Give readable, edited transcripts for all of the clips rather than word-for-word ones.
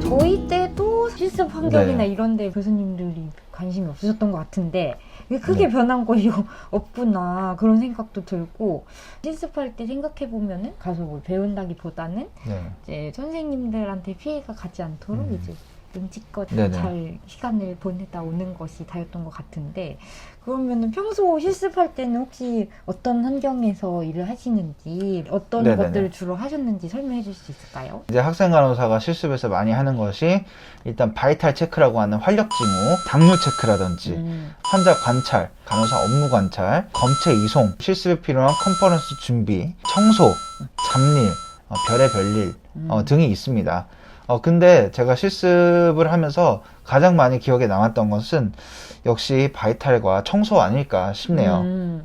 저희 때도 실습 환경이나 네. 이런 데 교수님들이 관심이 없으셨던 것 같은데 이게 크게 네. 변한 것이 없구나 그런 생각도 들고, 실습할 때 생각해보면은 가서 뭘 배운다기보다는 네. 이제 선생님들한테 피해가 가지 않도록 이제 눈치껏 네네. 잘 시간을 보내다 오는 것이 다였던 것 같은데, 그러면은 평소 실습할 때는 혹시 어떤 환경에서 일을 하시는지, 어떤 네네네. 것들을 주로 하셨는지 설명해 줄 수 있을까요? 이제 학생 간호사가 실습에서 많이 하는 것이 일단 바이탈 체크라고 하는 활력 징후, 당뇨 체크라든지 환자 관찰, 간호사 업무 관찰, 검체 이송, 실습에 필요한 컨퍼런스 준비, 청소, 잡일, 별의 별일 등이 있습니다. 근데 제가 실습을 하면서 가장 많이 기억에 남았던 것은 역시 바이탈과 청소 아닐까 싶네요.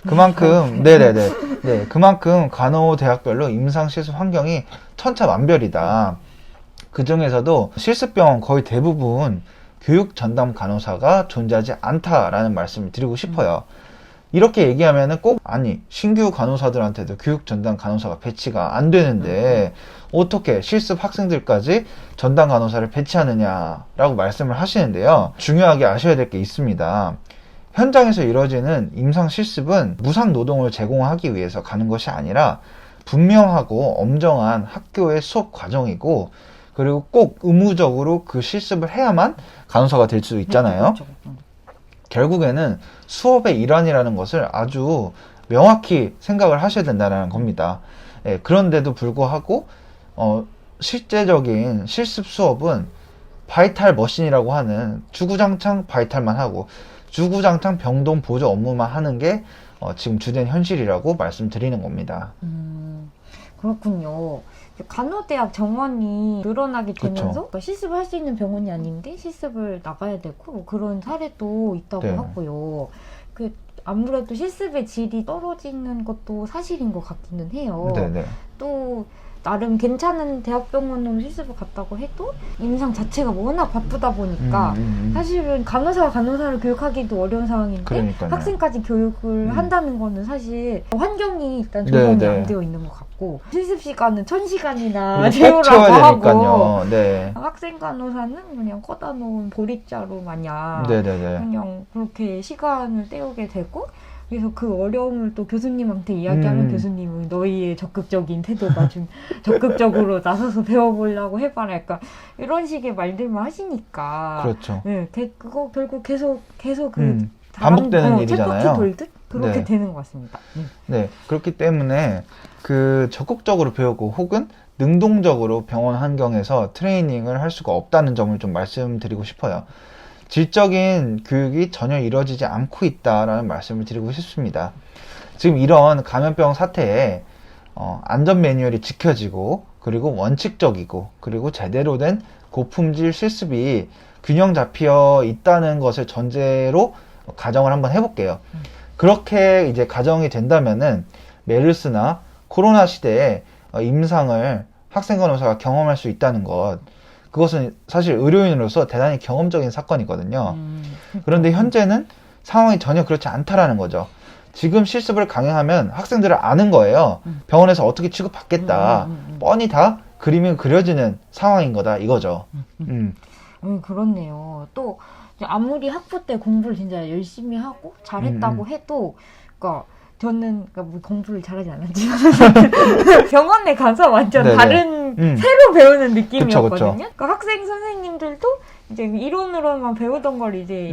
그만큼, 네네네. 네, 그만큼 간호대학별로 임상 실습 환경이 천차만별이다. 그 중에서도 실습병원 거의 대부분 교육 전담 간호사가 존재하지 않다라는 말씀을 드리고 싶어요. 이렇게 얘기하면은 꼭, 아니, 신규 간호사들한테도 교육 전담 간호사가 배치가 안 되는데, 어떻게 실습 학생들까지 전담 간호사를 배치하느냐라고 말씀을 하시는데요. 중요하게 아셔야 될 게 있습니다. 현장에서 이루어지는 임상 실습은 무상 노동을 제공하기 위해서 가는 것이 아니라 분명하고 엄정한 학교의 수업 과정이고, 그리고 꼭 의무적으로 그 실습을 해야만 간호사가 될 수 있잖아요. 그렇죠. 결국에는 수업의 일환이라는 것을 아주 명확히 생각을 하셔야 된다는 겁니다. 예, 그런데도 불구하고 실제적인 실습 수업은 바이탈 머신이라고 하는 주구장창 바이탈만 하고 주구장창 병동 보조 업무만 하는 게 지금 주된 현실이라고 말씀드리는 겁니다. 그렇군요. 간호대학 정원이 늘어나게 되면서 그쵸. 그러니까 실습을 할 수 있는 병원이 아닌데 실습을 나가야 되고 뭐 그런 사례도 있다고 네. 하고요. 아무래도 실습의 질이 떨어지는 것도 사실인 것 같기는 해요. 네네. 또 나름 괜찮은 대학병원으로 실습을 갔다고 해도 임상 자체가 워낙 바쁘다 보니까 사실은 간호사가 간호사를 교육하기도 어려운 상황인데 그러니까요. 학생까지 교육을 한다는 거는 사실 환경이 일단 조성이 네네. 안 되어 있는 것 같고, 실습 시간은 1000시간이나 꼭 채우라고 채워야 하고 되니까요. 네. 학생 간호사는 그냥 꺼다 놓은 보릿자루 마냥 네네네. 그냥 그렇게 시간을 때우게 되고, 그래서 그 어려움을 또 교수님한테 이야기하면 교수님은 너희의 적극적인 태도가 좀 적극적으로 나서서 배워보려고 해봐라, 약간 이런 식의 말들만 하시니까. 그렇죠. 네, 그거 결국 계속 반복되는 일이잖아요. 쳇바퀴 돌듯 그렇게 네. 되는 것 같습니다. 네, 그렇기 때문에 적극적으로 배우고 혹은 능동적으로 병원 환경에서 트레이닝을 할 수가 없다는 점을 좀 말씀드리고 싶어요. 질적인 교육이 전혀 이루어지지 않고 있다라는 말씀을 드리고 싶습니다. 지금 이런 감염병 사태에 안전 매뉴얼이 지켜지고, 그리고 원칙적이고, 그리고 제대로 된 고품질 실습이 균형 잡혀 있다는 것을 전제로 가정을 한번 해볼게요. 그렇게 이제 가정이 된다면은 메르스나 코로나 시대에 임상을 학생 간호사가 경험할 수 있다는 것, 그것은 사실 의료인으로서 대단히 경험적인 사건이거든요. 그런데 현재는 상황이 전혀 그렇지 않다라는 거죠. 지금 실습을 강행하면 학생들을 아는 거예요. 병원에서 어떻게 취급받겠다. 뻔히 다 그림이 그려지는 상황인 거다, 이거죠. 그렇네요. 또 아무리 학부 때 공부를 진짜 열심히 하고 잘했다고 해도, 그러니까 저는 뭐 공부를 잘하지 않았지만 병원에 가서 완전 네네. 다른 새로 배우는 느낌이었거든요. 그쵸. 그러니까 학생 선생님들도 이제 이론으로만 배우던 걸 이제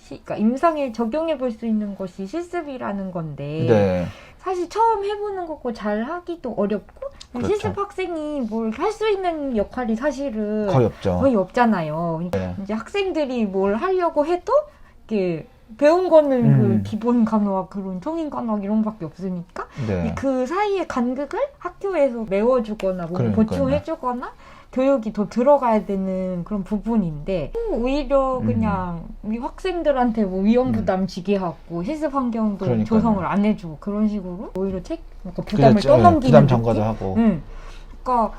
그러니까 임상에 적용해 볼 수 있는 것이 실습이라는 건데, 네. 사실 처음 해보는 거고 잘 하기도 어렵고, 그렇죠. 실습 학생이 뭘 할 수 있는 역할이 사실은 거의 없죠. 거의 없잖아요. 네. 이제 학생들이 뭘 하려고 해도 이렇게 배운 거는 그 기본 간호학, 그런 통인 간호학 이런 밖에 없으니까 네. 그 사이의 간극을 학교에서 메워주거나 뭐 그러니까요. 보충해주거나 교육이 더 들어가야 되는 그런 부분인데 오히려 그냥 이 학생들한테 뭐 위험 부담 지게 하고 실습 환경도 그러니까요. 조성을 안 해주고 그런 식으로 오히려 부담을 그렇죠. 떠넘기는 부담 느낌? 전가도 하고. 그러니까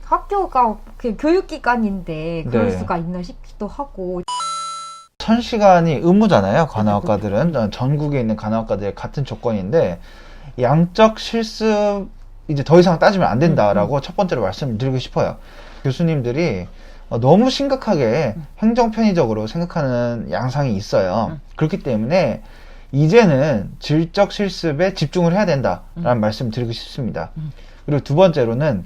학교가 그 교육기관인데 그럴 네. 수가 있나 싶기도 하고 1000시간이 의무잖아요. 간호학과들은 전국에 있는 간호학과들 같은 조건인데 양적 실습 이제 더 이상 따지면 안 된다라고 첫 번째로 말씀드리고 싶어요. 교수님들이 너무 심각하게 행정 편의적으로 생각하는 양상이 있어요. 그렇기 때문에 이제는 질적 실습에 집중을 해야 된다라는 말씀을 드리고 싶습니다. 그리고 두 번째로는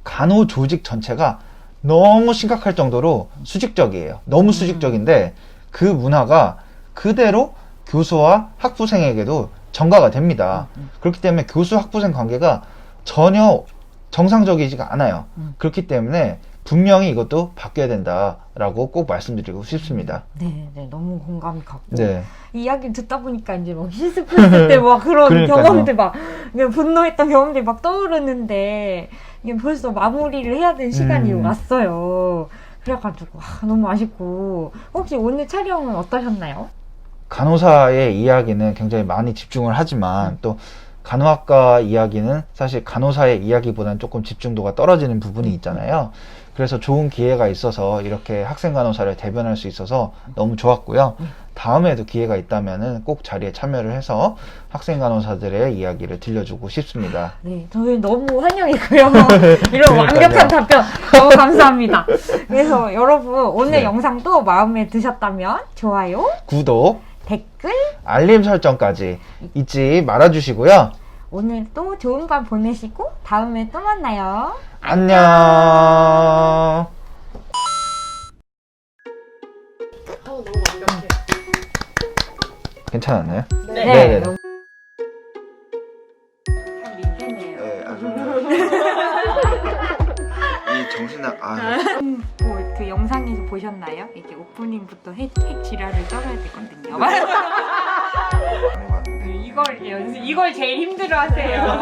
간호 조직 전체가 너무 심각할 정도로 수직적이에요. 너무 수직적인데 그 문화가 그대로 교수와 학부생에게도 전가가 됩니다. 그렇기 때문에 교수 학부생 관계가 전혀 정상적이지가 않아요. 그렇기 때문에 분명히 이것도 바뀌어야 된다라고 꼭 말씀드리고 싶습니다. 네, 너무 공감이 갔고 네. 이 이야기를 듣다 보니까 이제 막 실습했을 때 막 그런 그러니까요. 경험들 막 그냥 분노했던 경험들이 막 떠오르는데 이게 벌써 마무리를 해야 되는 시간이 왔어요. 그래가지고 너무 아쉽고 혹시 오늘 촬영은 어떠셨나요? 간호사의 이야기는 굉장히 많이 집중을 하지만 또 간호학과 이야기는 사실 간호사의 이야기보다는 조금 집중도가 떨어지는 부분이 있잖아요. 그래서 좋은 기회가 있어서 이렇게 학생 간호사를 대변할 수 있어서 너무 좋았고요. 다음에도 기회가 있다면은 꼭 자리에 참여를 해서 학생 간호사들의 이야기를 들려주고 싶습니다. 네, 저희 너무 환영이고요. 이런 완벽한 답변 너무 감사합니다. 그래서 여러분 오늘 네. 영상도 마음에 드셨다면 좋아요, 구독, 댓글, 알림 설정까지 잊지 말아주시고요. 오늘 또 좋은 밤 보내시고 다음에 또 만나요. 안녕. 너무 완벽해. 괜찮았나요? 네. 네네. 너무 잘 민폐네요. 네, 아주 이 정신학 그 영상에서 보셨나요? 이게 오프닝부터 핵 지랄을 떨어야 되거든요. 이걸 제일 힘들어하세요.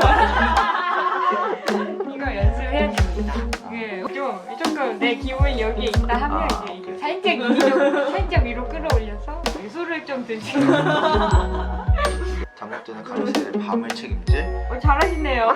이걸 연습해야 됩니다. 조금 내 기분이 여기에 있다 하면 이제 살짝 위로 끌어올려서 술을 좀 드시고. 장갑 때는 간호사들의 밤을 책임질 잘하시네요.